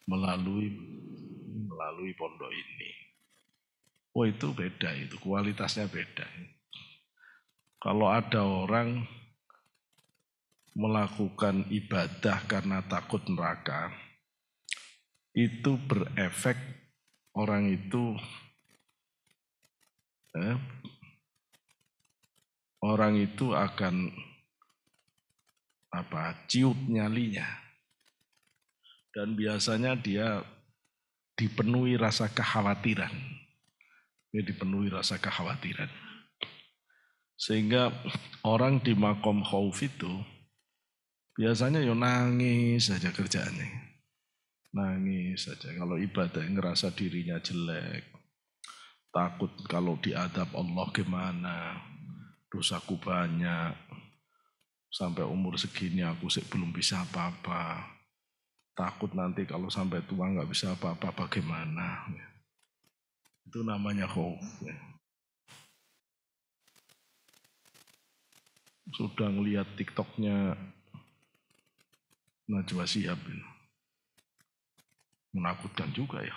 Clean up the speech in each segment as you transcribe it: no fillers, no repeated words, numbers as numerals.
melalui pondok ini. Oh itu beda, itu kualitasnya beda. Kalau ada orang melakukan ibadah karena takut neraka, itu berefek orang itu akan ciut nyalinya, dan biasanya dia dipenuhi rasa kekhawatiran. Sehingga orang di makom khauf itu biasanya nangis saja kerjaannya. Nangis saja. Kalau ibadah ngerasa dirinya jelek, takut kalau diadab Allah gimana, dosaku banyak, sampai umur segini aku belum bisa apa-apa, takut nanti kalau sampai tua nggak bisa apa-apa bagaimana. Itu namanya khauf. Sudah ngelihat TikToknya Najwa Shihab, menakutkan juga ya,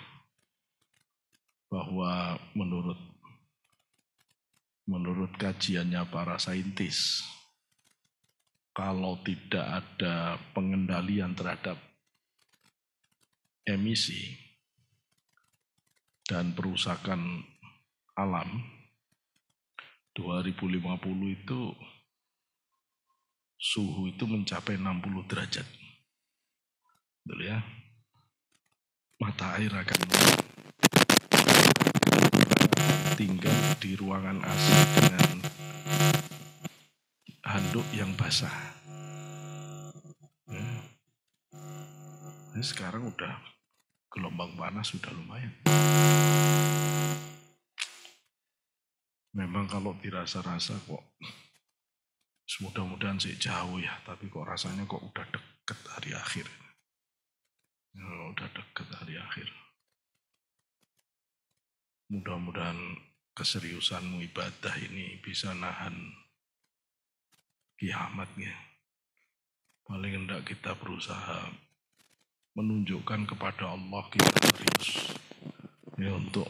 bahwa menurut kajiannya para saintis, kalau tidak ada pengendalian terhadap emisi dan perusakan alam, 2050 itu suhu itu mencapai 60 derajat. Betul ya? Mata air akan tinggal di ruangan AC dengan handuk yang basah. Ini sekarang udah gelombang panas sudah lumayan. Memang kalau dirasa-rasa kok mudah-mudahan sih jauh ya, tapi kok rasanya kok udah deket hari akhir. Udah deket hari akhir. Mudah-mudahan keseriusanmu ibadah ini bisa nahan kiamatnya. Paling hendak kita berusaha menunjukkan kepada Allah kita serius ya, untuk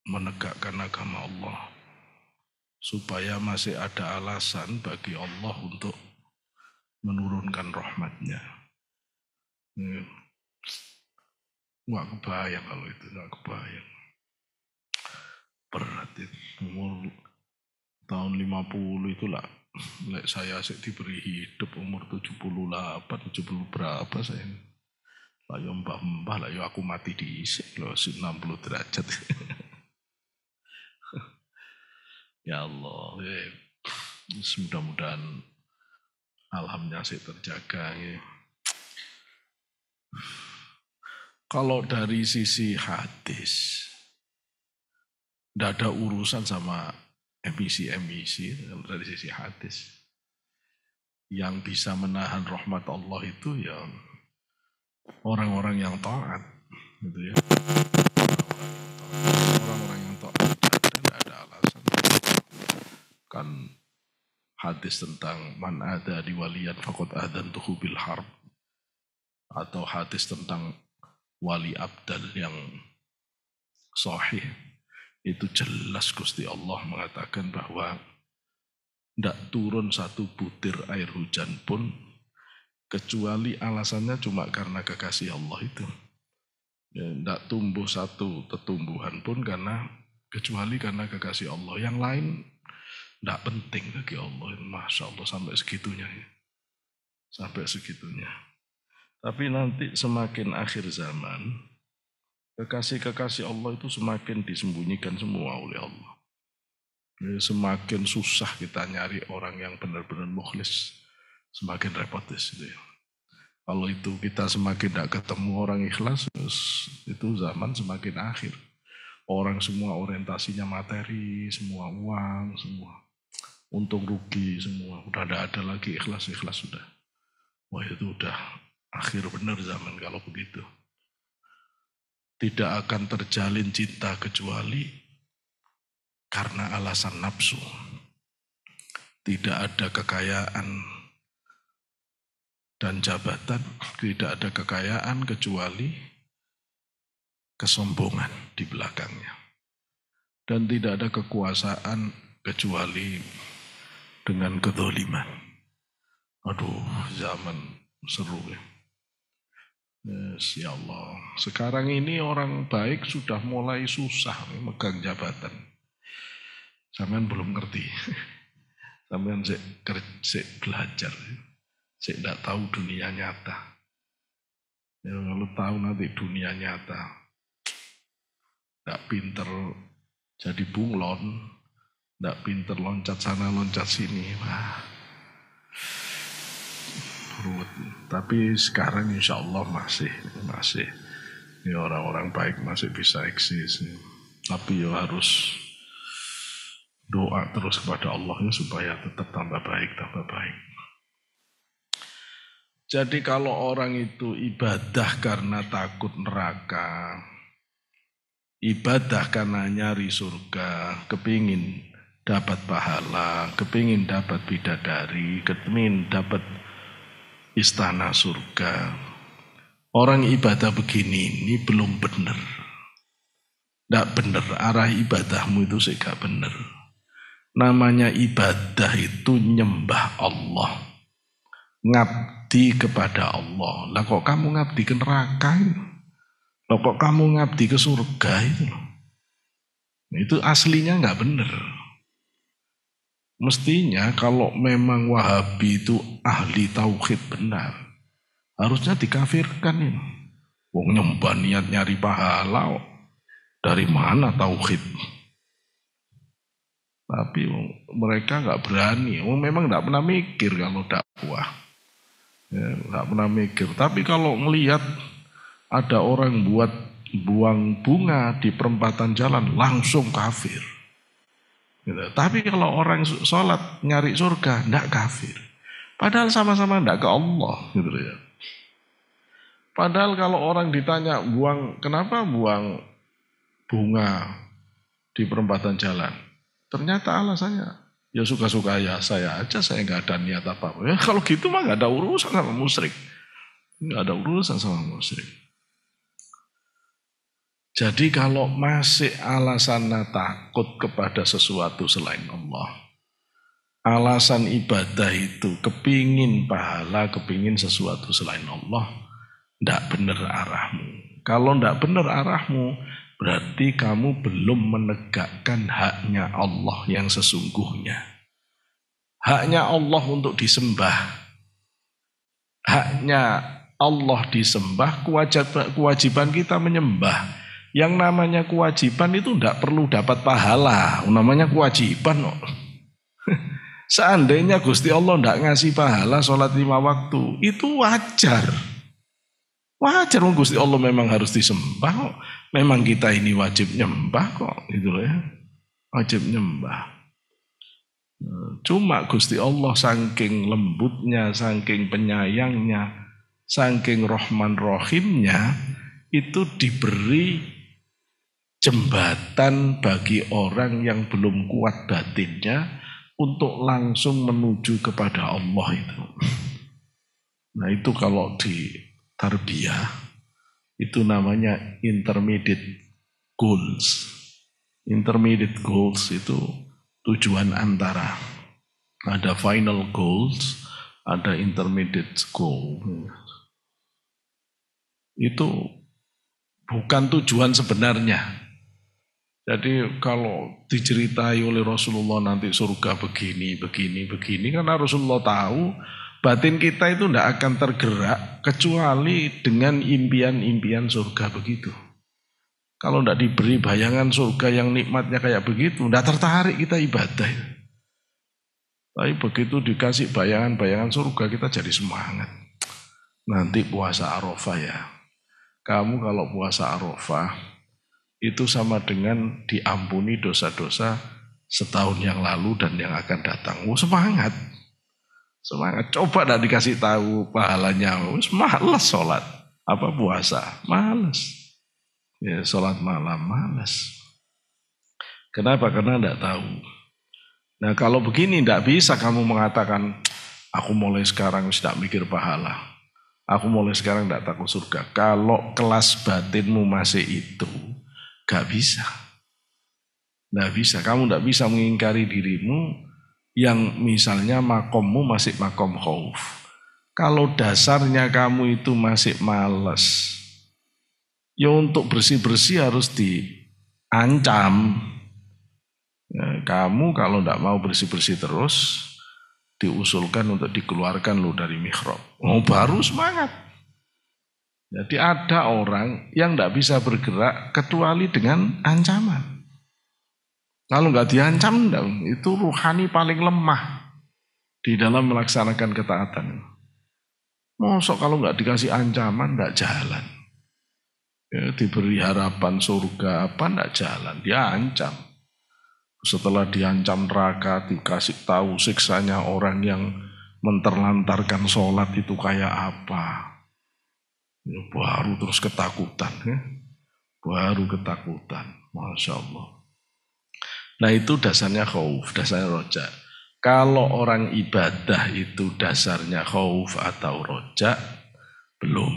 menegakkan agama Allah, supaya masih ada alasan bagi Allah untuk menurunkan rahmatnya. Nggak kebayang kalau itu, nggak kebayang. Berat itu, umur tahun 50 itulah. Saya diberi hidup umur 78, 70 berapa saya. Lalu mbah-mbah, lalu aku mati diisik loh, 60 derajat. Ya Allah, mudah-mudahan alamnya sih terjaga. Ya. Kalau dari sisi hadis, tidak ada urusan sama emisi-emisi. Dari sisi hadis, yang bisa menahan rahmat Allah itu ya orang-orang yang taat, gitu ya. Orang-orang yang taat tidak ada alasan. Kan hadis tentang man ada di waliyan faqad adantuhu bil harb, atau hadis tentang wali abdal yang sahih, itu jelas Gusti Allah mengatakan bahwa tidak turun satu butir air hujan pun kecuali alasannya cuma karena kekasih Allah itu. Tidak tumbuh satu tetumbuhan pun kecuali karena kekasih Allah. Yang lain tidak penting bagi Allah. Masya Allah, sampai segitunya. Sampai segitunya. Tapi nanti semakin akhir zaman, kekasih-kekasih Allah itu semakin disembunyikan semua oleh Allah. Semakin susah kita nyari orang yang benar-benar mukhlis, semakin repot itu ya. Kalau itu kita semakin tidak ketemu orang ikhlas, itu zaman semakin akhir. Orang semua orientasinya materi, semua uang, semua untung rugi, semua. Udah tidak ada lagi ikhlas-ikhlas sudah. Wah itu udah akhir benar zaman kalau begitu. Tidak akan terjalin cinta kecuali karena alasan nafsu. Tidak ada kekayaan dan jabatan, tidak ada kekayaan kecuali kesombongan di belakangnya. Dan tidak ada kekuasaan kecuali dengan kedzaliman. Aduh, zaman seru ya. Yes, ya Allah. Sekarang ini orang baik sudah mulai susah megang jabatan. Sampean belum ngerti. Sampean sik belajar. Sik tidak tahu dunia nyata. Ya, kalau tahu nanti dunia nyata. Tidak pinter jadi bunglon. Tidak pinter loncat sana loncat sini. Wah. Ruwet. Tapi sekarang insya Allah masih ya orang-orang baik masih bisa eksis. Tapi ya harus doa terus kepada Allah ya, supaya tetap tambah baik. Jadi kalau orang itu ibadah karena takut neraka, ibadah karena nyari surga, kepingin dapat pahala, kepingin dapat bidadari, kepingin dapat istana surga. Orang ibadah begini ini belum benar. Tidak benar, arah ibadahmu itu sih gak benar. Namanya ibadah itu nyembah Allah. Ngabdi kepada Allah. Lah kok kamu ngabdi ke neraka itu? Lah kok kamu ngabdi ke surga itu? Itu aslinya gak benar. Mestinya kalau memang Wahabi itu ahli tauhid benar, harusnya dikafirkan ini. Wong nyembah niat nyari pahala, dari mana tauhid? Tapi mereka nggak berani. Memang nggak pernah mikir kalau dakwah, nggak pernah mikir. Tapi kalau ngelihat ada orang buang bunga di perempatan jalan, langsung kafir. Gitu. Tapi kalau orang sholat nyari surga, enggak kafir. Padahal sama-sama enggak ke Allah. Gitu ya. Padahal kalau orang ditanya kenapa buang bunga di perempatan jalan, ternyata alasannya ya suka-suka ya saya aja, saya enggak ada niat apa-apa. Ya, kalau gitu mah enggak ada urusan sama musyrik. Enggak ada urusan sama musyrik. Jadi kalau masih alasannya takut kepada sesuatu selain Allah, alasan ibadah itu kepingin pahala, kepingin sesuatu selain Allah, tidak benar arahmu. Kalau tidak benar arahmu, berarti kamu belum menegakkan haknya Allah yang sesungguhnya. Haknya Allah untuk disembah. Haknya Allah disembah, kewajiban kita menyembah. Yang namanya kewajiban itu tidak perlu dapat pahala, namanya kewajiban. Seandainya Gusti Allah tidak ngasih pahala sholat 5 waktu, itu wajar. Wajar, Gusti Allah memang harus disembah kok. Memang kita ini wajib nyembah kok, gitu ya. Wajib nyembah. Cuma Gusti Allah saking lembutnya, saking penyayangnya, saking Rahman Rahimnya, itu diberi jembatan bagi orang yang belum kuat batinnya untuk langsung menuju kepada Allah itu. Nah itu kalau di tarbiyah itu namanya intermediate goals. Intermediate goals itu tujuan antara. Ada final goals, ada intermediate goal. Itu bukan tujuan sebenarnya. Jadi kalau diceritai oleh Rasulullah nanti surga begini, karena Rasulullah tahu batin kita itu tidak akan tergerak kecuali dengan impian-impian surga begitu. Kalau tidak diberi bayangan surga yang nikmatnya kayak begitu, tidak tertarik kita ibadah. Tapi begitu dikasih bayangan-bayangan surga, kita jadi semangat. Nanti puasa Arafah ya. Kamu kalau puasa Arafah, itu sama dengan diampuni dosa-dosa setahun yang lalu dan yang akan datang. Semangat. Semangat. Coba tidak dikasih tahu pahalanya. Malas sholat. Apa puasa? Malas. Ya, sholat malam malas. Kenapa? Karena tidak tahu. Nah kalau begini tidak bisa kamu mengatakan, aku mulai sekarang tidak mikir pahala. Aku mulai sekarang tidak takut surga. Kalau kelas batinmu masih itu, gak bisa. Nggak bisa, kamu tidak bisa mengingkari dirimu yang misalnya makommu masih makom khauf. Kalau dasarnya kamu itu masih malas, ya untuk bersih-bersih harus diancam. Ya, kamu kalau tidak mau bersih-bersih terus, diusulkan untuk dikeluarkan lo dari mihrab. Oh, baru semangat. Jadi ada orang yang tidak bisa bergerak kecuali dengan ancaman. Kalau nggak diancam, itu ruhani paling lemah di dalam melaksanakan ketaatan. Mosok kalau nggak dikasih ancaman, nggak jalan. Ya, diberi harapan surga apa, nggak jalan. Dia ancam. Setelah diancam neraka, dikasih tahu siksanya orang yang menterlantarkan sholat itu kayak apa. Ya, baru terus ketakutan. Ya. Baru ketakutan. Masya Allah. Nah itu dasarnya khauf, dasarnya roja. Kalau orang ibadah itu dasarnya khauf atau roja, belum.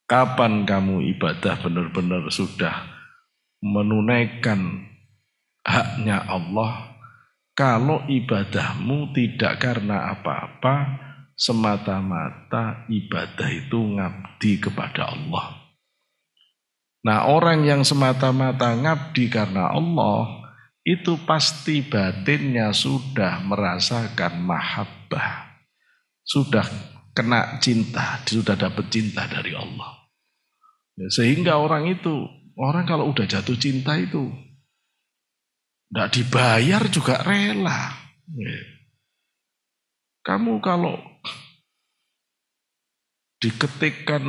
Kapan kamu ibadah benar-benar sudah menunaikan haknya Allah, kalau ibadahmu tidak karena apa-apa, semata-mata ibadah itu ngabdi kepada Allah. Nah orang yang semata-mata ngabdi karena Allah, itu pasti batinnya sudah merasakan mahabbah, sudah kena cinta, sudah dapat cinta dari Allah. Sehingga orang kalau udah jatuh cinta itu, tidak dibayar juga rela. Kamu kalau diketikkan,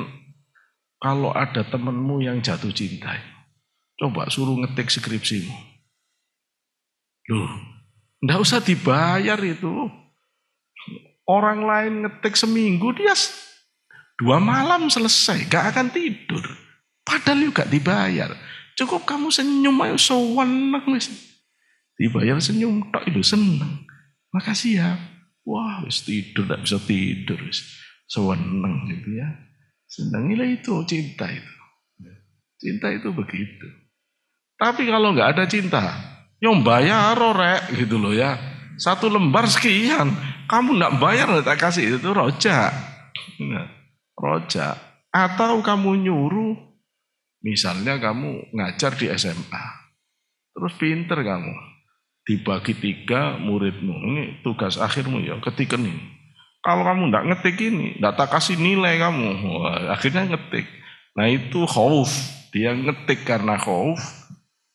kalau ada temanmu yang jatuh cinta, coba suruh ngetik skripsimu. Loh, enggak usah dibayar itu. Orang lain ngetik seminggu, dia 2 malam selesai, gak akan tidur. Padahal juga dibayar. Cukup kamu senyum ayo seneng wis. Dibayar senyum tok itu seneng. Makasih ya. Wah, wis tidur gak bisa tidur wis. Seneng gitu ya. Senangilah itu cinta itu. Cinta itu begitu. Tapi kalau nggak ada cinta, yang bayar rek gitu loh ya. 1 lembar sekian. Kamu nggak bayar tak kasih itu rojak. Nah, rojak. Atau kamu nyuruh, misalnya kamu ngajar di SMA. Terus pinter kamu. Dibagi 3 muridmu. Ini tugas akhirmu ya, ketikan ini. Kalau kamu nggak ngetik ini, nggak tak kasih nilai kamu. Wah, akhirnya ngetik. Nah itu khauf. Dia ngetik karena khauf.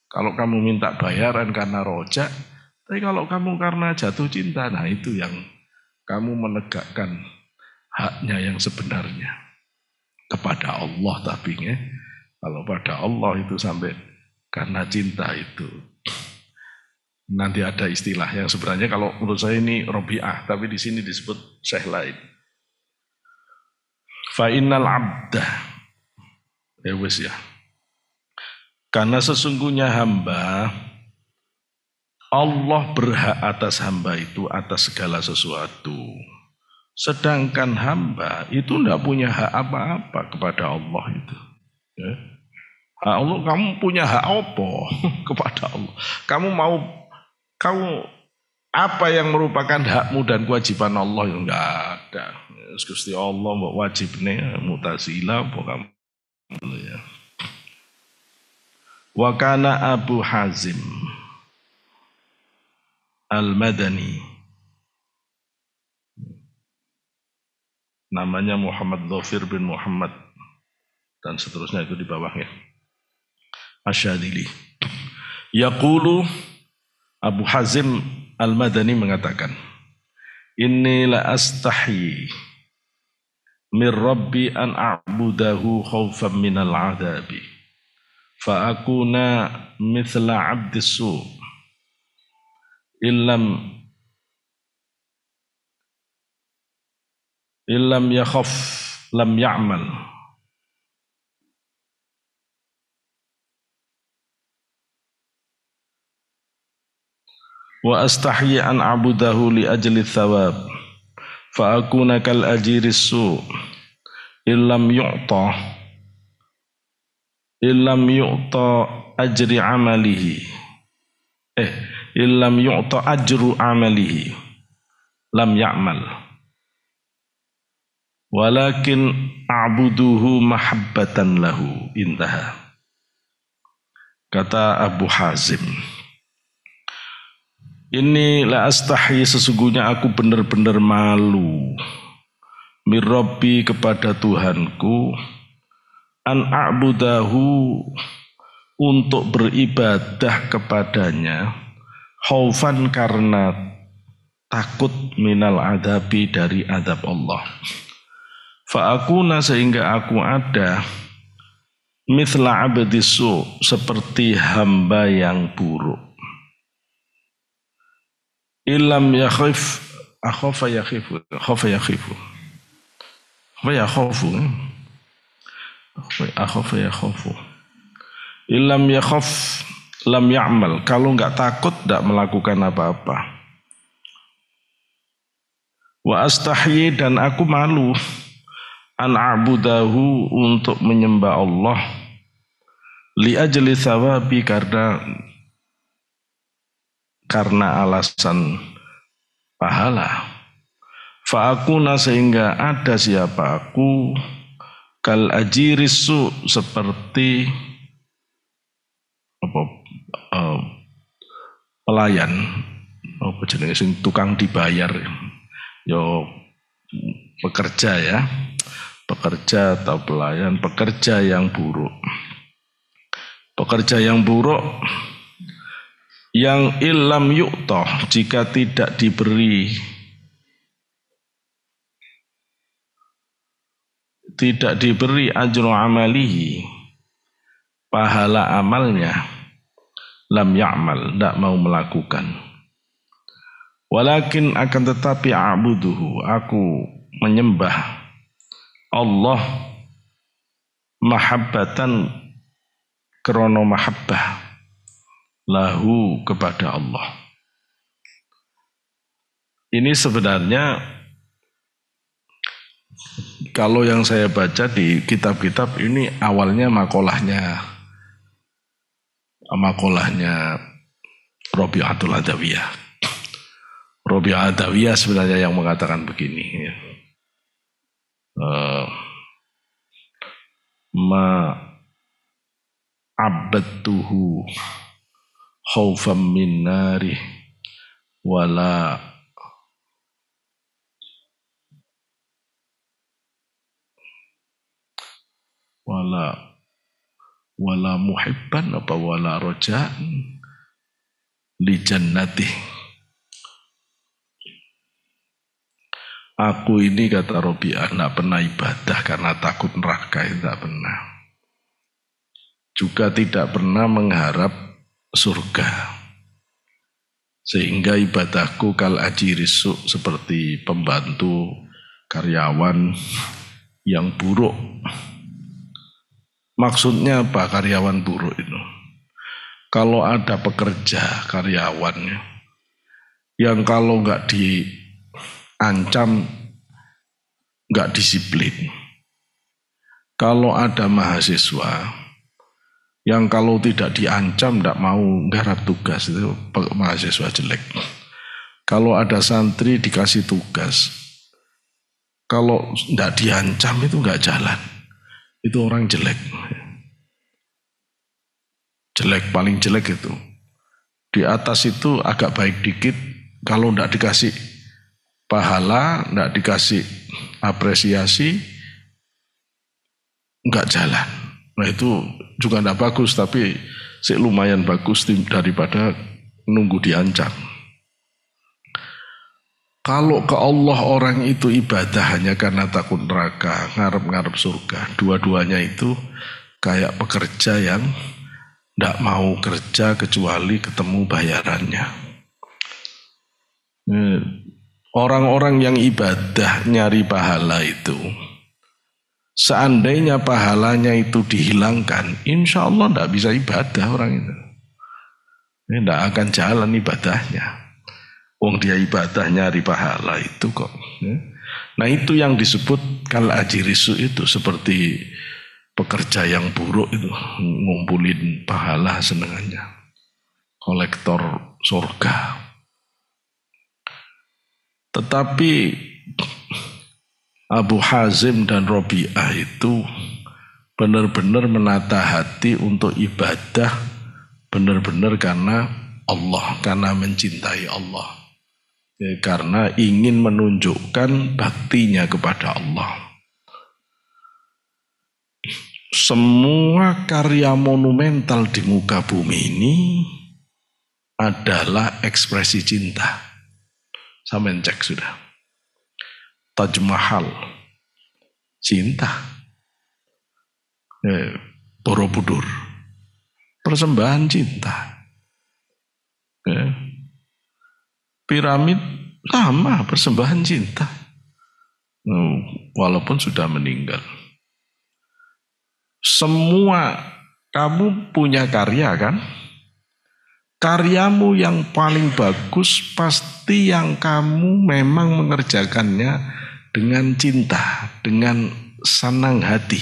Kalau kamu minta bayaran karena rojak, tapi kalau kamu karena jatuh cinta, nah itu yang kamu menegakkan haknya yang sebenarnya kepada Allah. Tapi kalau pada Allah itu sampai karena cinta itu, nanti ada istilah yang sebenarnya kalau menurut saya ini Robi'ah, tapi di sini disebut syekh lain. Fa innal abda, ya. Karena sesungguhnya hamba, Allah berhak atas hamba itu atas segala sesuatu. Sedangkan hamba itu tidak punya hak apa-apa kepada Allah itu. Ya. Hak Allah, kamu punya hak apa kepada Allah? Kamu apa yang merupakan hakmu dan kewajiban Allah yang enggak ada. Gusti Allah mau wajibnya mutasila apa kamu ya. Wa kana Abu Hazim Al-Madani, namanya Muhammad Dhafir bin Muhammad dan seterusnya itu di bawahnya, Asyadili. Yaqulu, Abu Hazim Al-Madani mengatakan, inni la astahi min Rabbi an a'budahu khawfan minal adabi fa akuna mithla abdis su' illam yakhaf lam ya'mal wa astahyi an a'budahu li ajli thawab fa akuna kal ajiris su' illam yu'ta ajri amalihi illam yu'ta ajru amalihi lam ya'mal walakin a'buduhu mahabbatan lahu. Intaha. Kata Abu Hazim, ini la astahi, sesungguhnya aku benar-benar malu, mirrabbi, kepada Tuhanku, an a'budahu, untuk beribadah kepadanya, khaufan, karena takut, minal adabi, dari adab Allah. Fa'akuna, sehingga aku ada, mithla abdisu, seperti hamba yang buruk. Ilam yakhif, akhafa yakhifu, akhafa yakhifu, akhafa yakhafu. Ilam yakhaf lam ya'mal, kalau enggak takut enggak melakukan apa-apa. Wa astahyi, dan aku malu, an a'budahu, untuk menyembah Allah, li ajli thawabi, karena alasan pahala. Fa'akuna, sehingga ada siapa aku, kal ajirisu, seperti pelayan, jenenge sing tukang dibayar, yo pekerja ya, pekerja atau pelayan, pekerja yang buruk. Pekerja yang buruk yang illam yu'toh, jika tidak diberi, ajru amalihi, pahala amalnya, lam ya'mal, tidak mau melakukan. Walakin, akan tetapi, a'buduhu, aku menyembah Allah, mahabbatan, krono mahabbah, lahu, kepada Allah. Ini sebenarnya kalau yang saya baca di kitab-kitab ini awalnya makolahnya Rabi'atul Adawiyah. Rabi'ah Adawiyah sebenarnya yang mengatakan begini, ya. Ma abadtuhu khaufam min nari wala muhibban apa wala roja'an li jannati. Aku ini, kata Rabi'ah, tidak pernah ibadah karena takut neraka, tidak pernah. Juga tidak pernah mengharap surga. Sehingga ibadahku kal ajirisu, seperti pembantu, karyawan yang buruk. Maksudnya apa karyawan buruk itu? Kalau ada pekerja, karyawannya, yang kalau nggak diancam, nggak disiplin. Kalau ada mahasiswa, yang kalau tidak diancam tidak mau garap tugas, itu mahasiswa jelek. Kalau ada santri dikasih tugas, kalau tidak diancam itu nggak jalan, itu orang jelek. Jelek, paling jelek itu. Di atas itu agak baik dikit, kalau tidak dikasih pahala, tidak dikasih apresiasi, nggak jalan. Nah itu juga tidak bagus, tapi lumayan bagus daripada nunggu diancam. Kalau ke Allah orang itu ibadah hanya karena takut neraka, ngarep-ngarep surga, dua-duanya itu kayak pekerja yang tidak mau kerja kecuali ketemu bayarannya. Orang-orang yang ibadah nyari pahala itu, seandainya pahalanya itu dihilangkan, insya Allah tidak bisa ibadah orang itu. Ini tidak akan jalan ibadahnya. Wong dia ibadah nyari pahala itu kok. Nah itu yang disebut kal ajirisu itu, seperti pekerja yang buruk itu ngumpulin pahala senengannya, kolektor surga. Tetapi Abu Hazim dan Robi'ah itu benar-benar menata hati untuk ibadah, benar-benar karena Allah, karena mencintai Allah, ya, karena ingin menunjukkan baktinya kepada Allah. Semua karya monumental di muka bumi ini adalah ekspresi cinta. Sampeyan cek sudah. Taj Mahal, cinta. Borobudur, persembahan cinta. Piramid sama, persembahan cinta. Walaupun sudah meninggal. Semua kamu punya karya kan? Karyamu yang paling bagus pasti yang kamu memang mengerjakannya dengan cinta, dengan senang hati.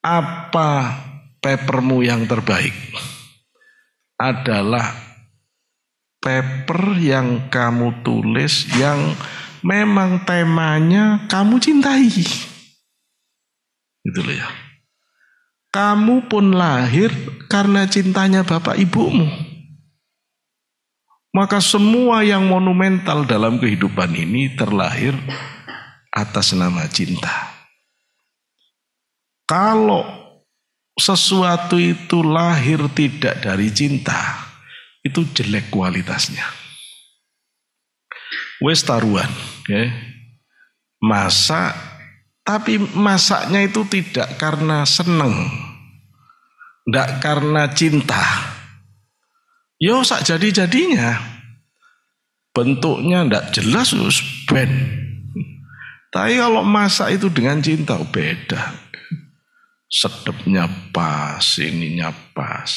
Apa papermu yang terbaik? Adalah paper yang kamu tulis yang memang temanya kamu cintai. Gitu loh ya. Kamu pun lahir karena cintanya bapak ibumu. Maka semua yang monumental dalam kehidupan ini terlahir atas nama cinta. Kalau sesuatu itu lahir tidak dari cinta, itu jelek kualitasnya. Wes taruhan, ya. Masak, tapi masaknya itu tidak karena seneng, tidak karena cinta. Yo sak jadi-jadinya, bentuknya tidak jelas, ben. Tapi kalau masak itu dengan cinta, beda. Sedapnya pas, ininya pas.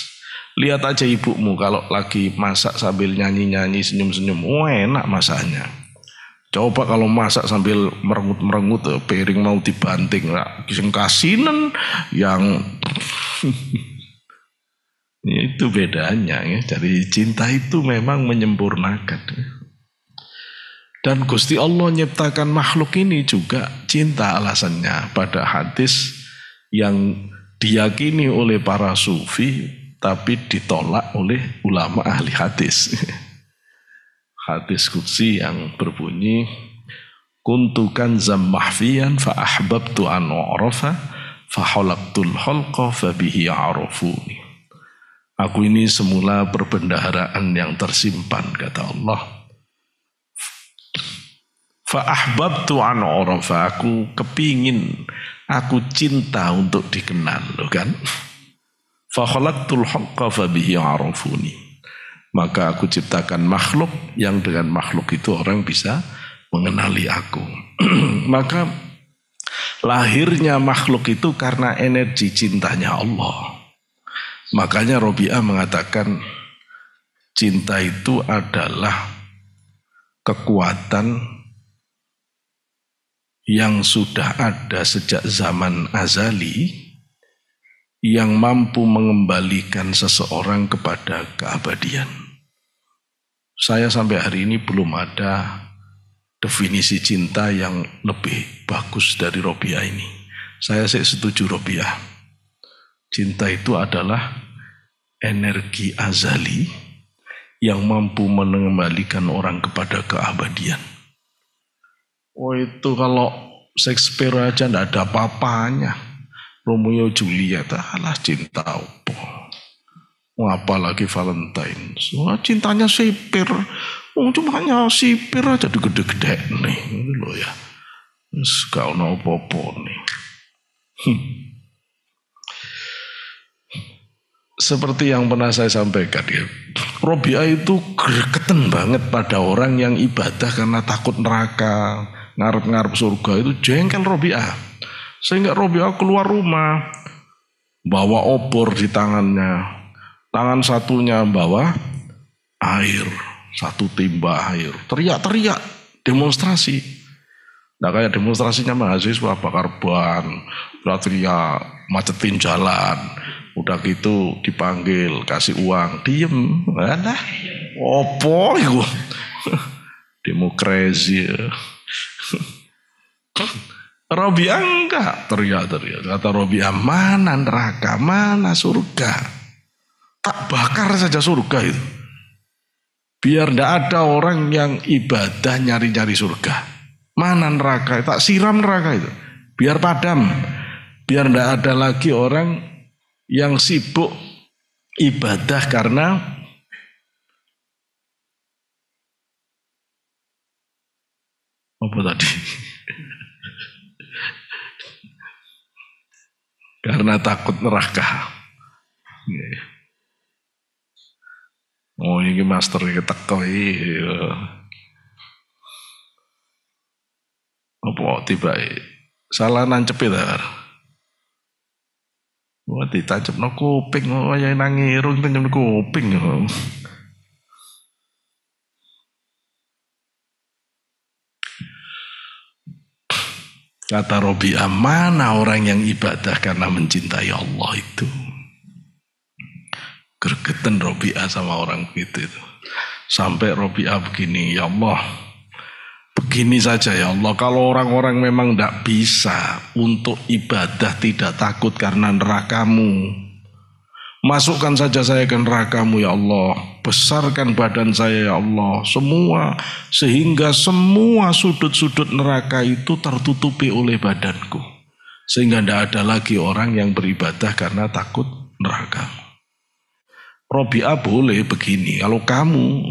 Lihat aja ibumu kalau lagi masak sambil nyanyi-nyanyi, senyum-senyum, enak masaknya. Coba kalau masak sambil merengut-merengut, piring mau dibanting, kisah kasinan yang itu bedanya ya. Jadi cinta itu memang menyempurnakan. Dan Gusti Allah nyiptakan makhluk ini juga cinta alasannya. Pada hadis yang diyakini oleh para sufi tapi ditolak oleh ulama ahli hadis. Hadis qudsi yang berbunyi, kuntu kanzam mahfiyan fa ahbabtu an u'rafa fa halaqtul halqa fa bihi arafuni. Aku ini semula perbendaharaan yang tersimpan, kata Allah. Fa ahbabtu an u'rafa, aku kepingin, aku cinta untuk dikenal, loh kan? Fa khalaqtul haqqa fa bihi arafuni. Maka aku ciptakan makhluk yang dengan makhluk itu orang bisa mengenali aku. Maka lahirnya makhluk itu karena energi cintanya Allah. Makanya Robi'ah mengatakan cinta itu adalah kekuatan yang sudah ada sejak zaman azali, yang mampu mengembalikan seseorang kepada keabadian. Saya sampai hari ini belum ada definisi cinta yang lebih bagus dari Robi'ah ini. Saya setuju Robi'ah. Cinta itu adalah energi azali yang mampu mengembalikan orang kepada keabadian. Oh itu kalau Shakespeare aja tidak ada apa-apanya. Romeo Juliet, alah cinta apa? Apalagi Valentine. Wah, cintanya sipir. Cuma hanya sipir aja digede-gede nih. Ini loh ya. Gak ada apa-apa nih. Seperti yang pernah saya sampaikan ya, Robi'ah itu gregetan banget pada orang yang ibadah karena takut neraka, ngarep-ngarep surga, itu jengkel Robi'ah. Sehingga Robi'ah keluar rumah, bawa obor di tangannya, tangan satunya bawa air, satu timba air, teriak-teriak, demonstrasi. Nah kayak demonstrasinya mahasiswa bakar ban, ya macetin jalan, udah gitu dipanggil kasih uang, diem, mana? Opo itu? Demokrasi. Robiah enggak teriak. Kata Robiah, mana neraka, mana surga? Tak bakar saja surga itu. Biar tidak ada orang yang ibadah nyari-nyari surga. Mana neraka, tak siram neraka itu. Biar padam. Biar tidak ada lagi orang yang sibuk ibadah karena apa tadi? Karena takut neraka. Oh ini master keteko iki. Apa tiba salah nancepet ta? Wah ditancapno kuping kaya nang irung tancap kuping. Kata Robi'ah, mana orang yang ibadah karena mencintai Allah itu? Gergeten Robi'ah sama orang begitu itu. Sampai Robi'ah begini, ya Allah, begini saja ya Allah, kalau orang-orang memang tidak bisa untuk ibadah tidak takut karena nerakamu, masukkan saja saya ke nerakamu ya Allah, besarkan badan saya ya Allah, semua, sehingga semua sudut-sudut neraka itu tertutupi oleh badanku, sehingga tidak ada lagi orang yang beribadah karena takut nerakamu. Robi'ah boleh begini, kalau kamu,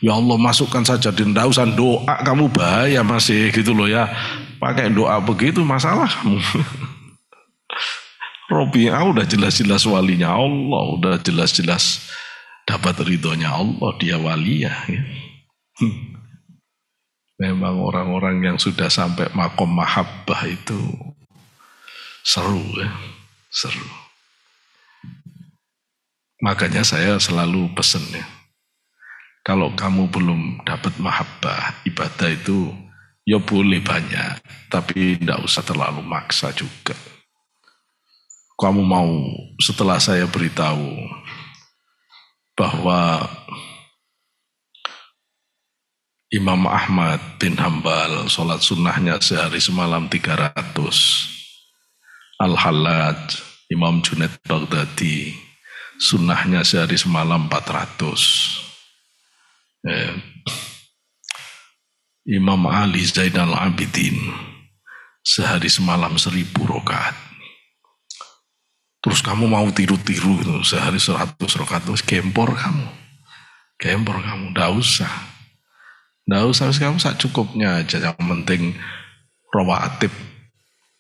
ya Allah masukkan saja, tidak usah doa, kamu bahaya masih gitu loh ya, pakai doa begitu masalah kamu. Robi'ah udah jelas-jelas walinya Allah, udah jelas-jelas dapat ridhonya Allah, dia waliyah. Ya. Memang orang-orang yang sudah sampai makom mahabbah itu seru ya, seru. Makanya saya selalu pesen ya, kalau kamu belum dapat mahabbah, ibadah itu ya boleh banyak, tapi tidak usah terlalu maksa juga. Kamu mau setelah saya beritahu bahwa Imam Ahmad bin Hambal sholat sunnahnya sehari semalam 300, Al-Hallaj Imam Junaid Baghdadi sunnahnya sehari semalam 400. Imam Ali Zainal Abidin sehari semalam 1000 rakaat. Terus kamu mau tiru-tiru itu sehari 100 rakaat, terus gempor kamu, nggak usah kamu sak cukupnya aja. Yang penting rawatib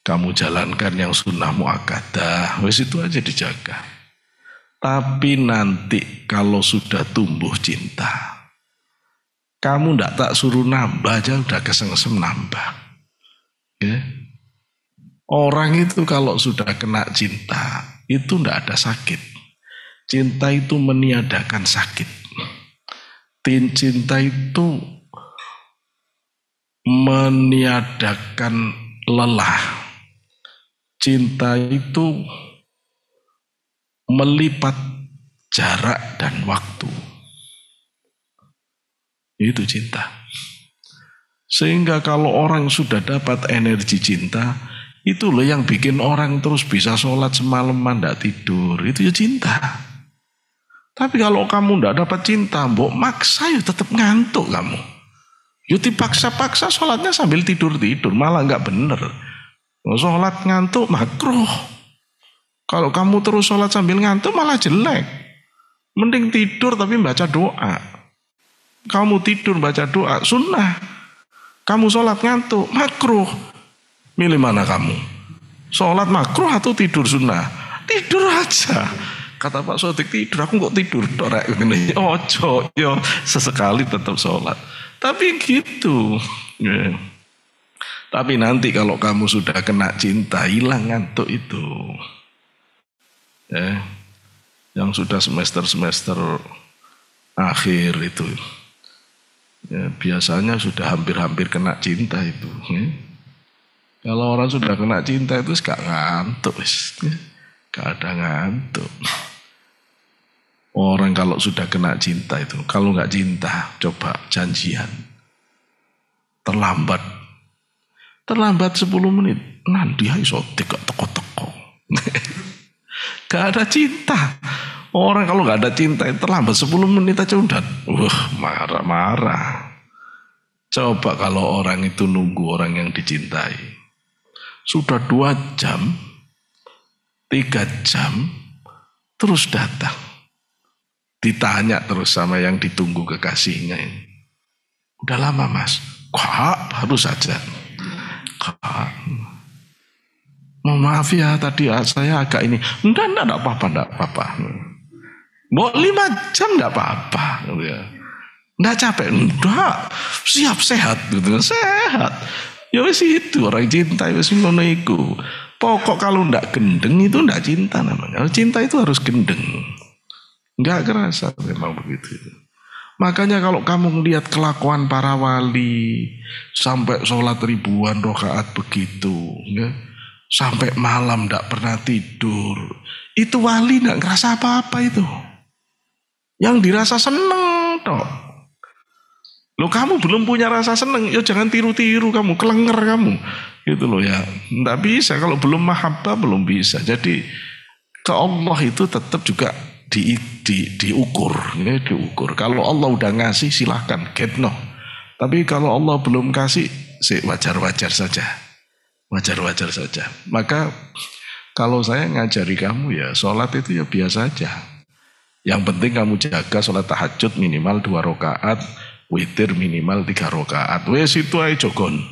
kamu jalankan, yang sunnah muakkadah, wis itu aja dijaga. Tapi nanti kalau sudah tumbuh cinta, kamu ndak tak suruh nambah aja udah kesem-kesem nambah. Ya. Orang itu kalau sudah kena cinta, itu ndak ada sakit. Cinta itu meniadakan sakit. Cinta itu meniadakan lelah. Cinta itu melipat jarak dan waktu. Itu cinta. Sehingga kalau orang sudah dapat energi cinta, itu loh yang bikin orang terus bisa sholat semalaman tidak tidur, itu ya cinta. Tapi kalau kamu tidak dapat cinta, mbok maksa ya tetap ngantuk kamu. Ya dipaksa-paksa sholatnya sambil tidur-tidur, malah nggak bener. Sholat ngantuk makruh. Kalau kamu terus sholat sambil ngantuk malah jelek. Mending tidur tapi baca doa. Kamu tidur baca doa, sunnah. Kamu sholat ngantuk, makruh. Milih mana kamu? Sholat makruh atau tidur sunnah? Tidur aja. Kata Pak Sodik, tidur, aku kok tidur dorek gini. Ojo, yo sesekali tetap sholat. Tapi gitu. Ya. Tapi nanti kalau kamu sudah kena cinta, hilang ngantuk itu. Ya. Yang sudah semester-semester akhir itu. Ya, biasanya sudah hampir-hampir kena cinta itu. Ya. Kalau orang sudah kena cinta itu gak ngantuk. Ya. Gak ada ngantuk. Orang kalau sudah kena cinta itu, kalau gak cinta, coba janjian. Terlambat 10 menit. Nanti iso gak teko-teko. Gak ada cinta. Orang kalau gak ada cinta terlambat 10 menit aja udah marah-marah. Coba kalau orang itu nunggu orang yang dicintai. Sudah 2 jam, 3 jam, terus datang. Ditanya terus sama yang ditunggu kekasihnya ini. Udah lama mas? Kak, baru saja. Kak, mohon maaf ya tadi saya agak ini. Enggak apa-apa. Mau 5 jam enggak apa-apa. Enggak capek, enggak. Siap sehat gitu. Sehat. Ya wis itu orang cinta wis ngono iku. Pokok kalau enggak gendeng itu enggak cinta namanya. Cinta itu harus gendeng. Enggak kerasa memang begitu. Makanya kalau kamu melihat kelakuan para wali sampai sholat ribuan rakaat begitu, ya, sampai malam tidak pernah tidur, itu wali tidak ngerasa apa-apa itu. Yang dirasa seneng toh. Loh kamu belum punya rasa seneng, ya jangan tiru-tiru kamu, kelenger kamu, gitu loh ya. Tidak bisa kalau belum mahabbah belum bisa. Jadi ke Allah itu tetap juga diukur, ya, diukur. Kalau Allah udah ngasih silahkan getno. Tapi kalau Allah belum kasih, wajar-wajar saja. Wajar-wajar saja. Maka kalau saya ngajari kamu ya sholat itu ya biasa aja. Yang penting kamu jaga sholat tahajud minimal 2 rakaat, witir minimal 3 rakaat. Wes itu aja jogon.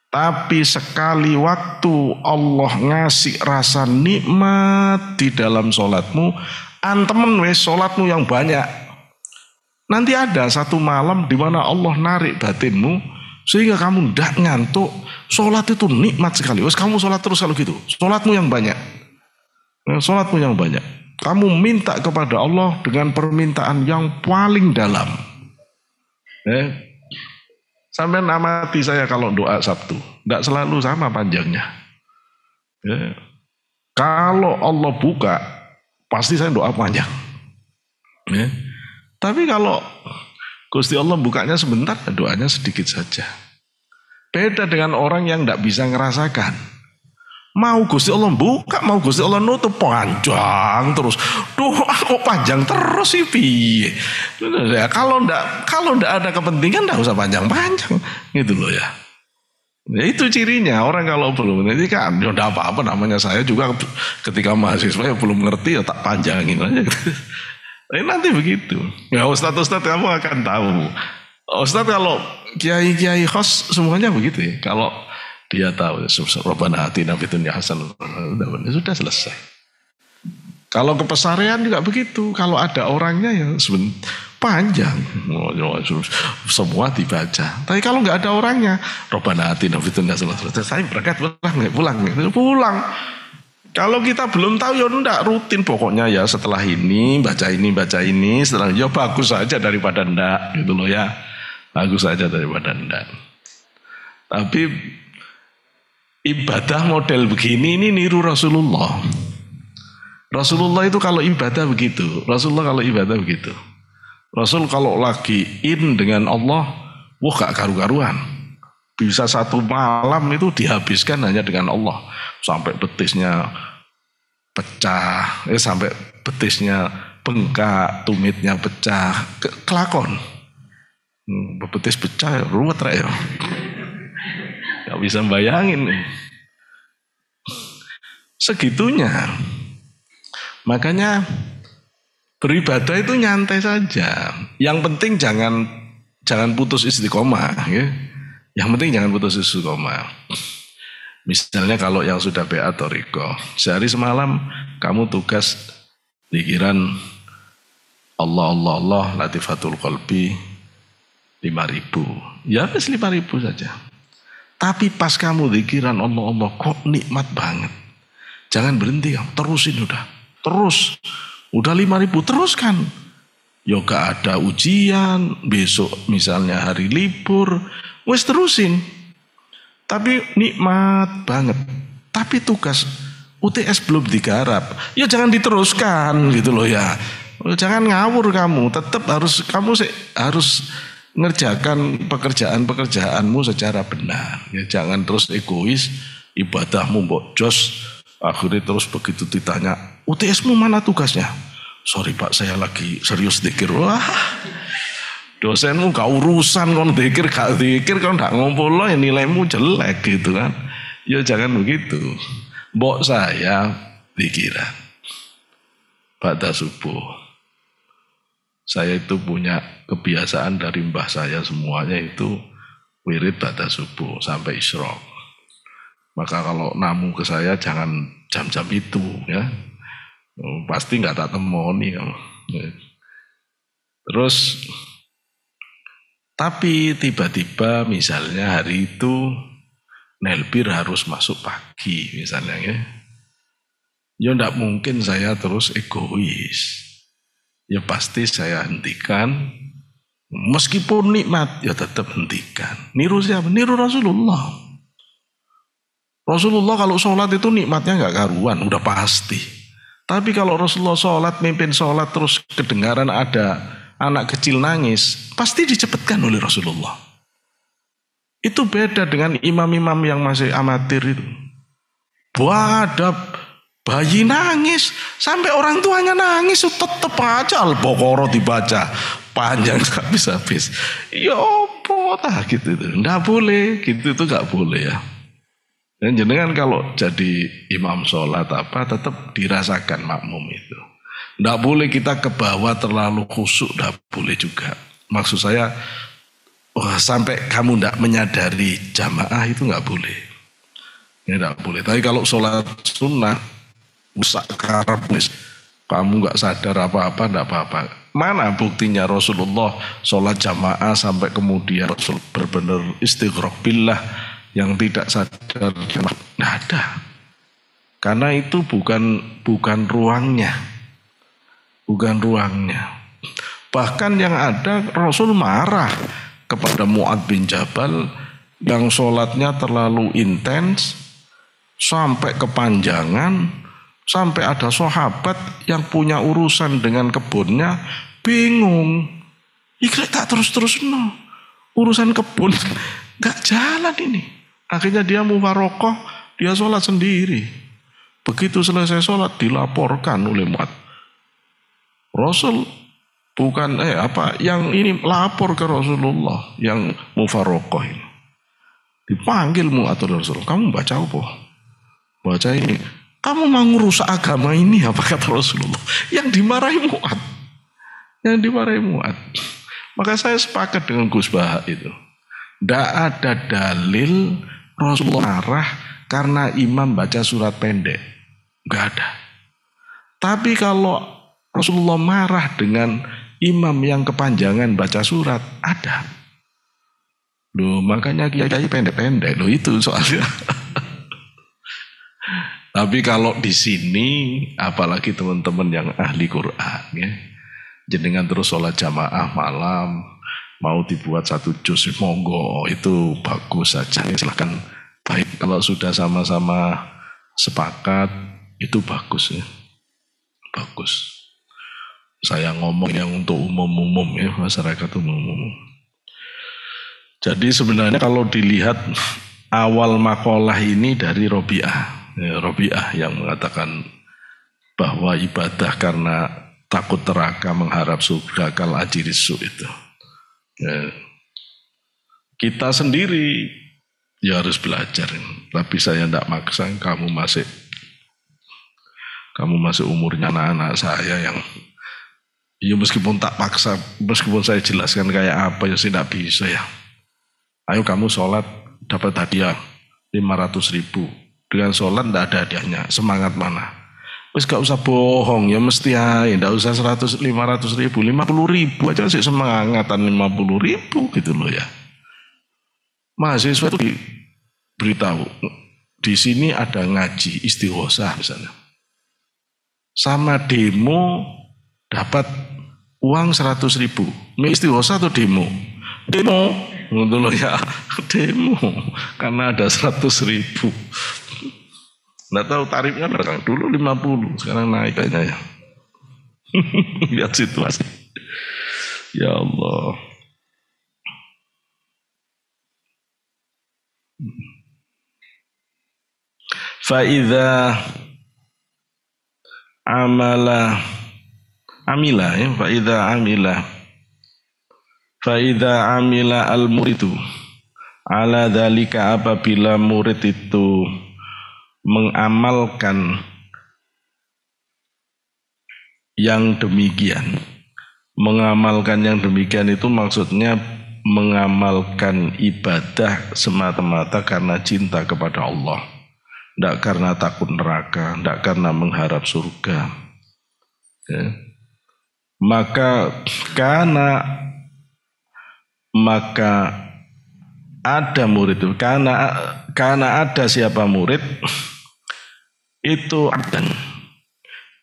Tapi sekali waktu Allah ngasih rasa nikmat di dalam sholatmu, antemen wes sholatmu yang banyak. Nanti ada satu malam di mana Allah narik batinmu sehingga kamu tidak ngantuk. Sholat itu nikmat sekali. Wes kamu sholat terus kalau gitu. Sholatmu yang banyak. Sholatmu yang banyak. Kamu minta kepada Allah dengan permintaan yang paling dalam. Sampai amati saya kalau doa Sabtu, tidak selalu sama panjangnya. Kalau Allah buka, pasti saya doa panjang. Tapi kalau Gusti Allah bukanya sebentar, doanya sedikit saja. Beda dengan orang yang tidak bisa ngerasakan. Mau Gusti Allah buka, mau Gusti Allah nutup, panjang terus. Doa kok panjang terus sih piye? Ya, kalau ndak ada kepentingan ndak usah panjang-panjang, gitu loh ya. Ya itu cirinya orang kalau belum nanti kan ya ndak apa-apa namanya saya juga ketika mahasiswa ya belum ngerti ya tak panjangin aja. Nanti begitu. Ya Ustadz kamu akan tahu. Ustadz kalau kiai khos semuanya begitu ya. Kalau dia tahu Rabbana atina fid dunya hasanah, sudah selesai. Kalau ke pesarian juga begitu. Kalau ada orangnya ya panjang, semua dibaca. Tapi kalau nggak ada orangnya, Rabbana atina fid dunya hasanah, saya berangkat pulang. Kalau kita belum tahu ya enggak rutin pokoknya ya setelah ini baca ini, setelah ya bagus saja daripada enggak gitu loh ya. Bagus saja daripada enggak. Tapi ibadah model begini ini niru Rasulullah. Rasulullah itu kalau ibadah begitu. Rasul kalau lagi dengan Allah, wah gak karu-karuan. Bisa 1 malam itu dihabiskan hanya dengan Allah. Sampai betisnya pecah, sampai betisnya bengkak, tumitnya pecah, kelakon. Betis pecah, ruwet ya. Gak bisa bayangin. Segitunya. Makanya beribadah itu nyantai saja. Yang penting jangan putus istiqomah. Ya. Yang penting jangan putus istiqomah. Misalnya kalau yang sudah BA Thariqah, sehari semalam kamu tugas pikiran Allah latifatul qalbi 5.000. Ya wis 5.000 saja. Tapi pas kamu pikiran Allah kok nikmat banget. Jangan berhenti kamu, terusin udah. Terus. Udah 5.000 teruskan. Ya gak ada ujian, besok misalnya hari libur, wes terusin. Tapi nikmat banget. Tapi tugas UTS belum digarap, ya jangan diteruskan gitu loh ya. Jangan ngawur kamu, tetap harus ngerjakan pekerjaanmu secara benar. Ya jangan terus egois, ibadahmu mbok jos, akhirnya terus begitu ditanya, UTS-mu mana tugasnya? Sorry Pak, saya lagi serius dzikir. Wah, dosenmu gak urusan kon dzikir gak dzikir, kon gak ngumpul lo, ya nilaimu jelek gitu kan. Ya jangan begitu. Mbok saya pikiran pada subuh. Saya itu punya kebiasaan dari mbah saya semuanya itu wirid pada subuh sampai isyraq. Maka kalau namu ke saya jangan jam-jam itu ya. Pasti nggak tak temoni kamu. Terus tapi tiba-tiba misalnya hari itu Nelbir harus masuk pagi misalnya ya. Ya enggak mungkin saya terus egois. Ya pasti saya hentikan. Meskipun nikmat ya tetap hentikan. Niru siapa? Niru Rasulullah. Rasulullah kalau sholat itu nikmatnya enggak karuan, udah pasti. Tapi kalau Rasulullah sholat, mimpin sholat terus kedengaran ada anak kecil nangis, pasti dicepatkan oleh Rasulullah. Itu beda dengan imam-imam yang masih amatir itu. Ada bayi nangis, sampai orang tuanya nangis, tetap aja Al-Baqarah dibaca. Panjang habis-habis. Ya apa gitu itu. Nggak boleh, gitu itu nggak boleh ya. Dan jenengan kalau jadi imam sholat apa, tetap dirasakan makmum itu. Nggak boleh kita ke bawah terlalu khusyuk, nggak boleh juga. Maksud saya, sampai kamu tidak menyadari jamaah itu nggak boleh. Ini nggak boleh. Tapi kalau sholat sunnah, kamu nggak sadar apa-apa, nggak apa-apa. Mana buktinya Rasulullah sholat jamaah sampai kemudian Rasul benar-benar istighraq billah yang tidak sadar? Nggak ada. Karena itu bukan ruangnya, bukan ruangnya. Bahkan yang ada Rasul marah kepada Mu'adz bin Jabal yang sholatnya terlalu intens sampai kepanjangan, sampai ada sahabat yang punya urusan dengan kebunnya bingung. Ikhlas tak terus-terus no. Urusan kebun gak jalan ini. Akhirnya dia mufarokoh, dia sholat sendiri. Begitu selesai sholat dilaporkan oleh Mu'adz. Rasul bukan yang ini lapor ke Rasulullah yang mufarokoh ini. Dipanggil Mu'adz oleh Rasul. Kamu baca apa? Baca ini. Kamu mau ngerusak agama ini apa kata Rasulullah? Yang dimarahi Mu'adz. Yang dimarahi Mu'adz. Maka saya sepakat dengan Gus Baha itu. Tidak ada dalil Rasulullah marah karena imam baca surat pendek. Tidak ada. Tapi kalau Rasulullah marah dengan imam yang kepanjangan baca surat, ada. Loh, makanya kiai pendek-pendek. Loh itu soalnya. Tapi kalau di sini, apalagi teman-teman yang ahli Quran, ya, jenengan terus sholat jamaah malam, mau dibuat satu juz, monggo, itu bagus saja. Silahkan, baik kalau sudah sama-sama sepakat, itu bagus ya, bagus. Saya ngomong yang untuk umum-umum ya, masyarakat umum-umum. Jadi sebenarnya kalau dilihat awal makalah ini dari Robi'ah yang mengatakan bahwa ibadah karena takut neraka mengharap surga kal ajirisu itu. Ya, kita sendiri ya harus belajar. Tapi saya tidak maksa, kamu masih umurnya anak-anak saya yang ya meskipun tak paksa, meskipun saya jelaskan kayak apa ya sih tidak bisa ya. Ayo kamu sholat dapat hadiah 500.000. Dengan sholat tidak ada hadiahnya, semangat mana? Wis gak usah bohong ya mesti aja, tidak usah 500.000, 50.000 aja sih semangatan 50.000 gitu loh ya. Mahasiswa itu diberitahu di sini ada ngaji istighosah misalnya, sama demo dapat uang 100.000. Istighosa atau demo? Demo. Untuk lo ya, demo. Karena ada 100.000. Nggak tahu tarifnya berapa. Dulu 50, sekarang naik kayaknya ya. Lihat situasi. Ya Allah. Fa'idha amila ya, fa'idha amila al-muridu ala dhalika, apabila murid itu mengamalkan yang demikian. Mengamalkan yang demikian itu maksudnya mengamalkan ibadah semata-mata karena cinta kepada Allah, tidak karena takut neraka, tidak karena mengharap surga. Ya. Maka ada murid itu, karena ada siapa murid itu abdan,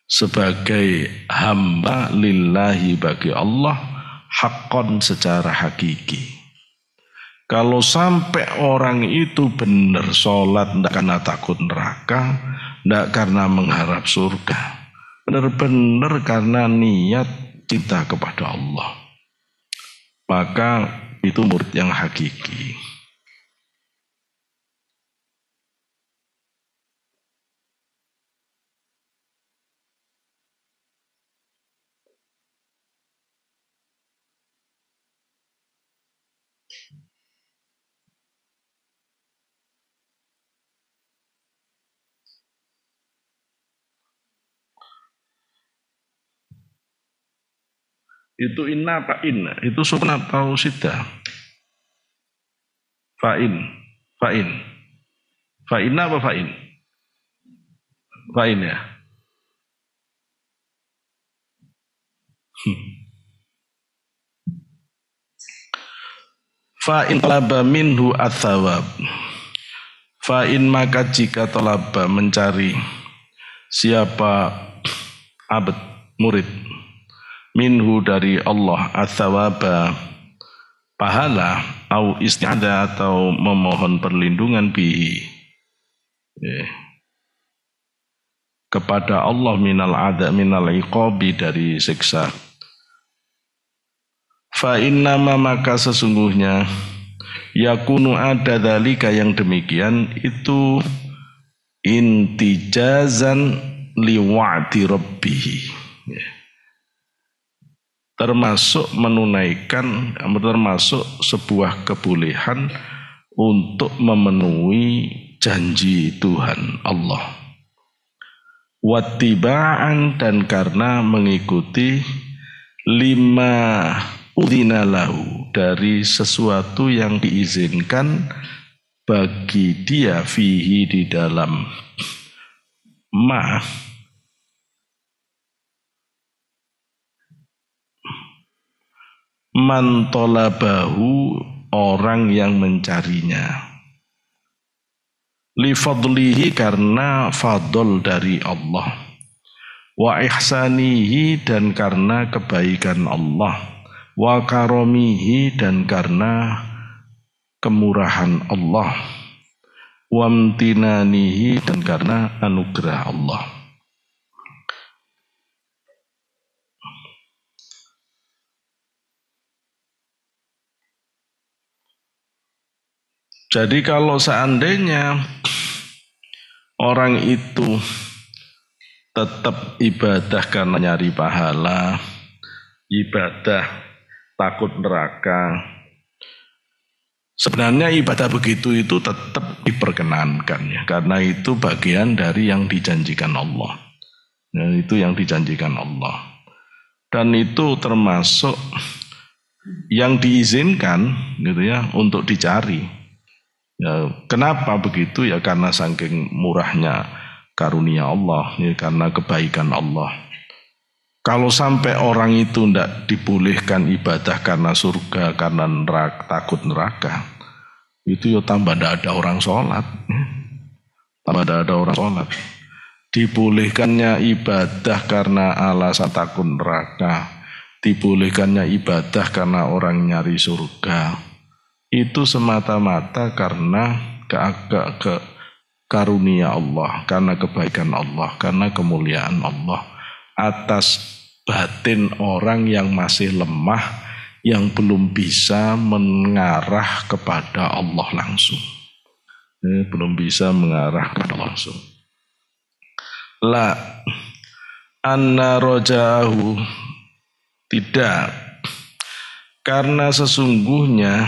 sebagai hamba lillahi bagi Allah, haqqan secara hakiki. Kalau sampai orang itu benar sholat tidak karena takut neraka, tidak karena mengharap surga, benar-benar karena niat cinta kepada Allah, maka itu murid yang hakiki. Itu inna apa inna? Itu sukun atau sida? Fa'in. Fa'inna apa fa'in? Fa'in ya. Fa'in talaba minhu athawab. Fa'in maka jika talaba mencari siapa abad murid minhu dari Allah athawaba pahala, au isti'adha atau memohon perlindungan bihi kepada Allah minal adha minal iqabi dari siksa. Fa innama maka sesungguhnya yakunu ada dzalika yang demikian itu intijazan liwa'di rabbih, termasuk menunaikan, termasuk sebuah kebolehan untuk memenuhi janji Tuhan Allah. Wattiba'an dan karena mengikuti lima udhina lahu dari sesuatu yang diizinkan bagi dia fihi di dalam ma man tolabahu orang yang mencarinya, li fadlihi karena fadl dari Allah, wa ihsanihi dan karena kebaikan Allah, wa karomihi dan karena kemurahan Allah, wa amtinanihi dan karena anugerah Allah. Jadi kalau seandainya orang itu tetap ibadah karena nyari pahala, ibadah takut neraka, sebenarnya ibadah begitu itu tetap diperkenankan ya, karena itu bagian dari yang dijanjikan Allah. Nah, itu yang dijanjikan Allah. Dan itu termasuk yang diizinkan gitu ya untuk dicari. Ya, kenapa begitu? Ya karena saking murahnya karunia Allah, ya, karena kebaikan Allah. Kalau sampai orang itu tidak dibolehkan ibadah karena surga, karena neraka, takut neraka, itu ya tambah tidak ada orang sholat. Tambah tidak ada orang sholat. Dibolehkannya ibadah karena alasan takut neraka, dibolehkannya ibadah karena orang nyari surga, itu semata-mata karena karunia Allah, karena kebaikan Allah, karena kemuliaan Allah atas batin orang yang masih lemah, yang belum bisa mengarah kepada Allah langsung. Belum bisa mengarah kepada Allah langsung. La anna rojahu, tidak, karena sesungguhnya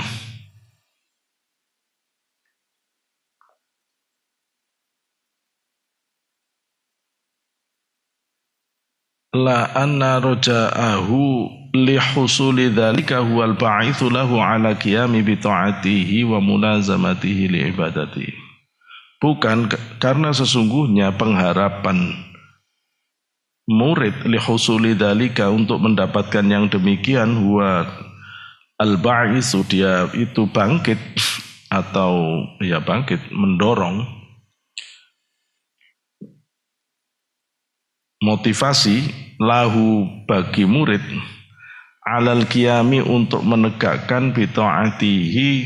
la anna roja'ahu li husuli dzalika huwal ba'itsu lahu ala qiyami bi ta'atihi wa mulazamatihi li ibadati. Bukan, karena sesungguhnya pengharapan murid li husuli dzalika, untuk mendapatkan yang demikian, huwa al ba'itsu, dia itu bangkit atau ya bangkit, mendorong, motivasi lahu bagi murid alal qiyami, untuk menegakkan bita'atihi,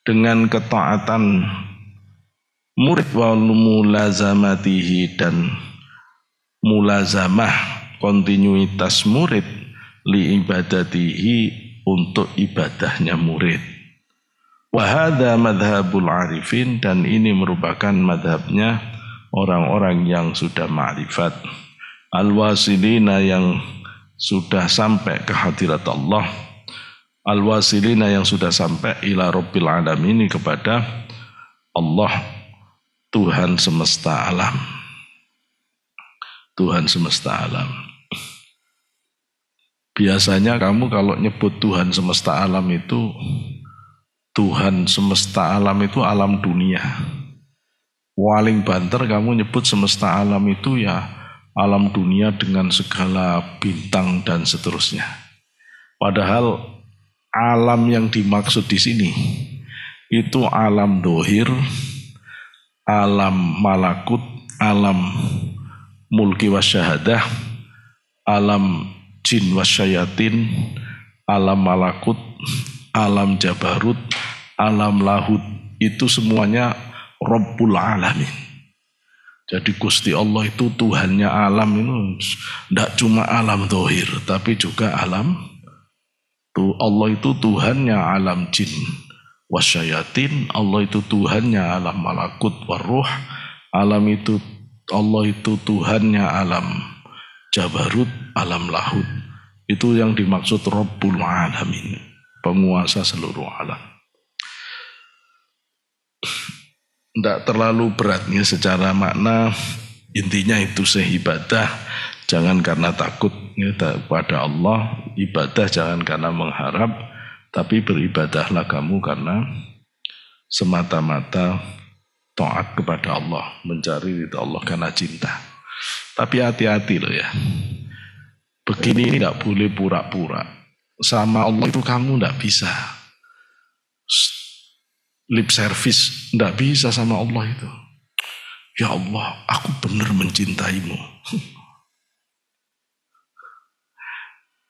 dengan ketaatan murid, wa mulazamatihi, dan mulazamah, kontinuitas murid, li ibadatihi, untuk ibadahnya murid. Wa hadza madhabul arifin, dan ini merupakan madhabnya orang-orang yang sudah ma'rifat, al-wasilina, yang sudah sampai ke hadirat Allah, al-wasilina, yang sudah sampai ila rabbil alamin, kepada Allah, Tuhan semesta alam. Tuhan semesta alam. Biasanya kamu kalau nyebut Tuhan semesta alam itu, Tuhan semesta alam itu alam dunia. Paling banter kamu nyebut semesta alam itu ya alam dunia dengan segala bintang dan seterusnya. Padahal alam yang dimaksud di sini itu alam dohir, alam malakut, alam mulki wasyahadah, alam jin wasyayatin, alam malakut, alam jabarut, alam lahut, itu semuanya Rabbul Alamin. Jadi Gusti Allah itu Tuhannya alam itu tidak cuma alam dohir, tapi juga alam. Allah itu Tuhannya alam jin wasyayatin, Allah itu Tuhannya alam malakut waruh, alam itu Allah itu Tuhannya alam jabarut, alam lahut. Itu yang dimaksud Rabbul Alamin, penguasa seluruh alam. Tidak terlalu beratnya secara makna, intinya itu seibadah jangan karena takut kepada Allah, ibadah jangan karena mengharap, tapi beribadahlah kamu karena semata-mata taat kepada Allah, mencari ridha Allah karena cinta. Tapi hati-hati loh ya, begini tidak boleh pura-pura. Sama Allah itu kamu tidak bisa lip service, tidak bisa sama Allah itu. Ya Allah, aku benar mencintaimu.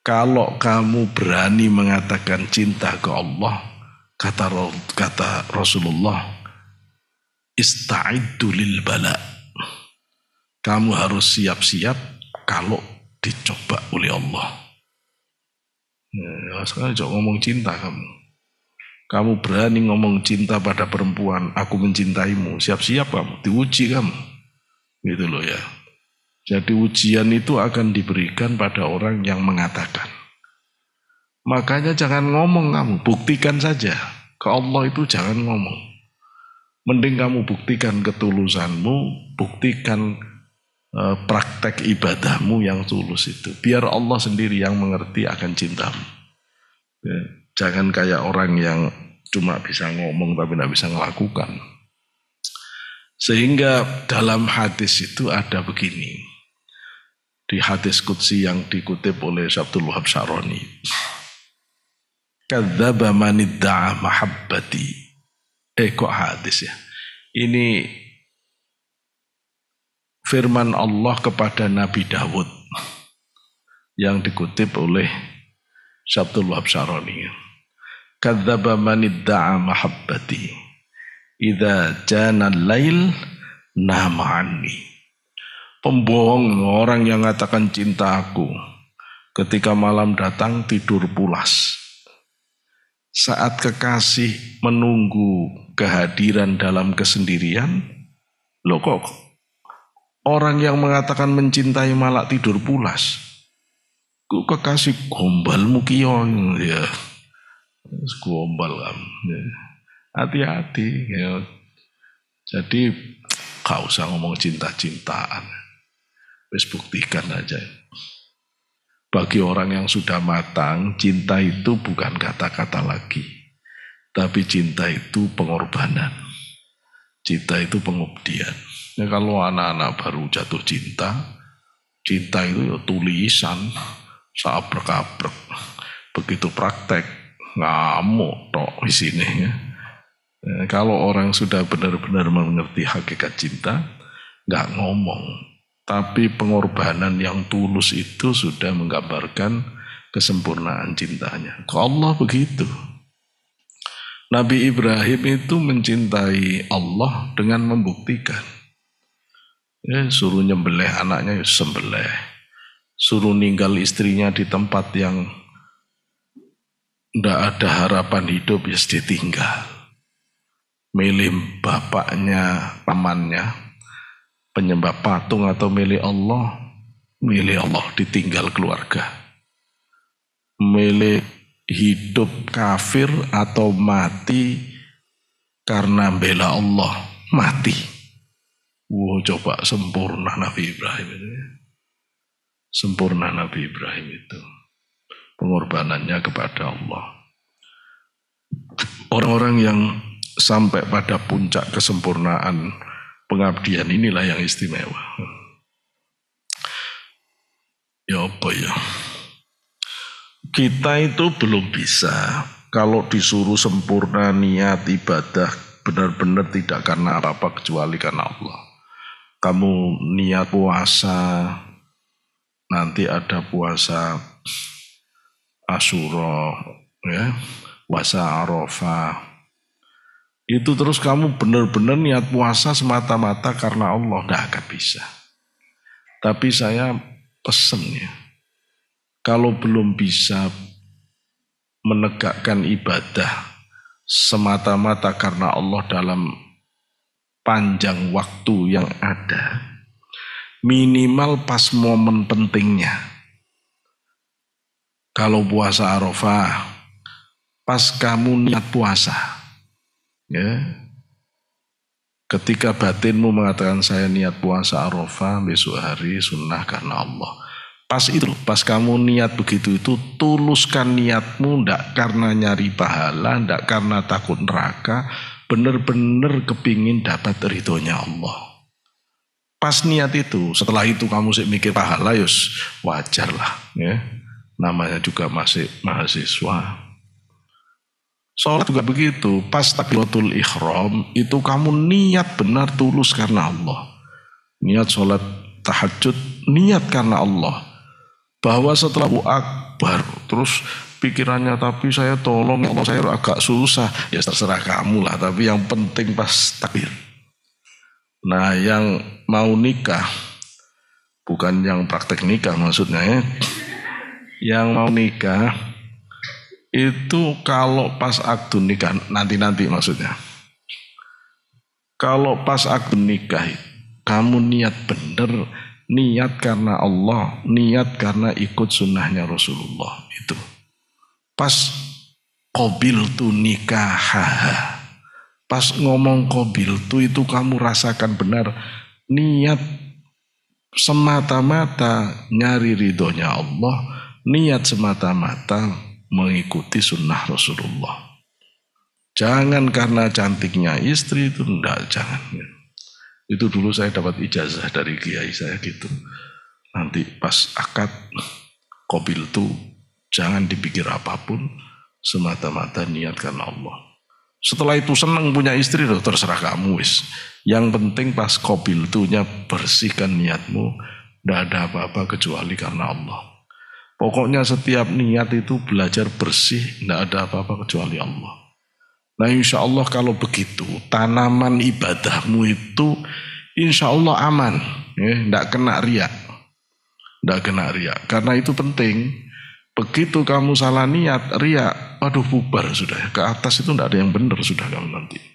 Kalau kamu berani mengatakan cinta ke Allah, kata Rasulullah, ista'iddu lil bala. Kamu harus siap-siap kalau dicoba oleh Allah. Ya, sekarang jangan ngomong cinta kamu. Kamu berani ngomong cinta pada perempuan, aku mencintaimu, siap-siap kamu, diuji kamu. Gitu loh ya. Jadi ujian itu akan diberikan pada orang yang mengatakan. Makanya jangan ngomong kamu, buktikan saja. Ke Allah itu jangan ngomong. Mending kamu buktikan ketulusanmu, buktikan praktek ibadahmu yang tulus itu. Biar Allah sendiri yang mengerti akan cintamu. Ya, jangan kayak orang yang cuma bisa ngomong tapi tidak bisa melakukan. Sehingga dalam hadis itu ada begini. Di hadis qudsi yang dikutip oleh Abdul Wahab Syaroni. Kadzdzaba man idda'a mahabbati. Kok hadis ya? Ini firman Allah kepada Nabi Dawud yang dikutip oleh Syabdul Wahab Syaroni. Kadzdzaba man idda'a mahabbati idza jana al-lail nama anni. Pembohong orang yang mengatakan cinta aku, ketika malam datang tidur pulas. Saat kekasih menunggu kehadiran dalam kesendirian, loh kok orang yang mengatakan mencintai malah tidur pulas? Kok kekasih gombalmu kiyo ya. Gombal kan. Hati-hati ya. Jadi gak usah ngomong cinta-cintaan. Wis buktikan aja. Bagi orang yang sudah matang, cinta itu bukan kata-kata lagi. Tapi cinta itu pengorbanan. Cinta itu pengabdian. Ya, kalau anak-anak baru jatuh cinta, cinta itu ya tulisan, sabrek-abrek. Begitu praktek, ngamuk tok di sini ya. Kalau orang sudah benar-benar mengerti hakikat cinta, nggak ngomong. Tapi pengorbanan yang tulus itu sudah menggambarkan kesempurnaan cintanya. Ke Allah begitu. Nabi Ibrahim itu mencintai Allah dengan membuktikan. Ya, suruh nyembelih anaknya, ya sembelih. Suruh ninggal istrinya di tempat yang tidak ada harapan hidup, ya ditinggal. Milih bapaknya, pamannya, penyembah patung atau milih Allah ditinggal keluarga. Milih hidup kafir atau mati karena bela Allah, mati. Wow, coba sempurna Nabi Ibrahim itu. Sempurna Nabi Ibrahim itu. Pengorbanannya kepada Allah. Orang-orang yang sampai pada puncak kesempurnaan pengabdian inilah yang istimewa. Ya apa ya? Kita itu belum bisa kalau disuruh sempurna niat ibadah benar-benar tidak karena apa-apa kecuali karena Allah. Kamu niat puasa, nanti ada puasa Asyura, ya, puasa Arafah. Itu terus kamu benar-benar niat puasa semata-mata karena Allah, tidak akan bisa. Tapi saya pesen ya, kalau belum bisa menegakkan ibadah semata-mata karena Allah dalam panjang waktu yang ada, minimal pas momen pentingnya. Kalau puasa Arafah, pas kamu niat puasa, ya, ketika batinmu mengatakan saya niat puasa Arafah besok hari sunnah karena Allah. Pas itu, pas kamu niat begitu itu, tuluskan niatmu ndak karena nyari pahala, ndak karena takut neraka, benar-benar kepingin dapat ridhonya Allah. Pas niat itu, setelah itu kamu sih mikir pahala, yus wajar lah, ya. Namanya juga masih mahasiswa. Sholat juga begitu, pas takbiratul ihram itu kamu niat benar tulus karena Allah. Niat sholat tahajud, niat karena Allah. Bahwa setelah Allahu Akbar, terus pikirannya tapi saya tolong Allah, saya agak susah, ya terserah kamu lah. Tapi yang penting pas takbir. Nah, yang mau nikah, bukan yang praktek nikah maksudnya ya. Yang mau nikah itu kalau pas akad nikah, nanti maksudnya. Kalau pas akad nikah, kamu niat bener, niat karena Allah, niat karena ikut sunnahnya Rasulullah itu. Pas qabiltu nikahaha, pas ngomong qabiltu itu kamu rasakan benar niat semata-mata nyari ridhonya Allah, niat semata-mata mengikuti sunnah Rasulullah. Jangan karena cantiknya istri itu, enggak, jangan. Itu dulu saya dapat ijazah dari kiai saya gitu. Nanti pas akad qabiltu, jangan dipikir apapun, semata-mata niat karena Allah. Setelah itu senang punya istri, loh, terserah kamu wis. Yang penting pas qabiltunya bersihkan niatmu, tidak ada apa-apa kecuali karena Allah. Pokoknya setiap niat itu belajar bersih, tidak ada apa-apa kecuali Allah. Nah insya Allah kalau begitu, tanaman ibadahmu itu insya Allah aman, tidak kena riak. Tidak kena riak, karena itu penting. Begitu kamu salah niat, riak, waduh bubar sudah. Ke atas itu tidak ada yang benar sudah kamu nanti.